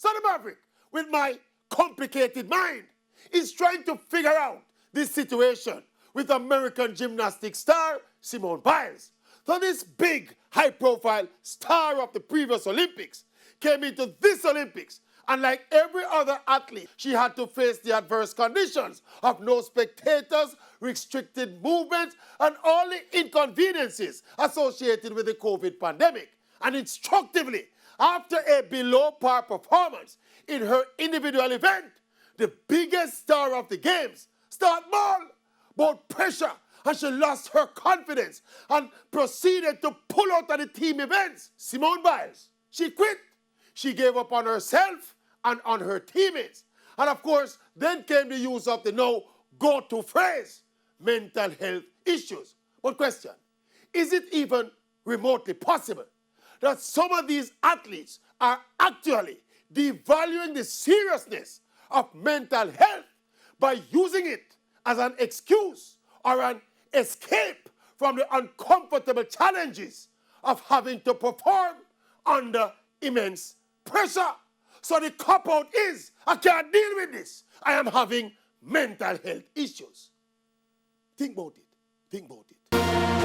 Son of Maverick, with my complicated mind, is trying to figure out this situation with American gymnastics star Simone Biles. So this big, high-profile star of the previous Olympics came into this Olympics, and like every other athlete, she had to face the adverse conditions of no spectators, restricted movements, and all the inconveniences associated with the COVID pandemic. And instructively, after a below-par performance in her individual event, the biggest star of the games started both pressure, and she lost her confidence and proceeded to pull out of the team events. Simone Biles, she quit. She gave up on herself and on her teammates. And of course, then came the use of the now go-to phrase, mental health issues. But question, is it even remotely possible that some of these athletes are actually devaluing the seriousness of mental health by using it as an excuse or an escape from the uncomfortable challenges of having to perform under immense pressure? So the cop-out is, I can't deal with this. I am having mental health issues. Think about it. Think about it.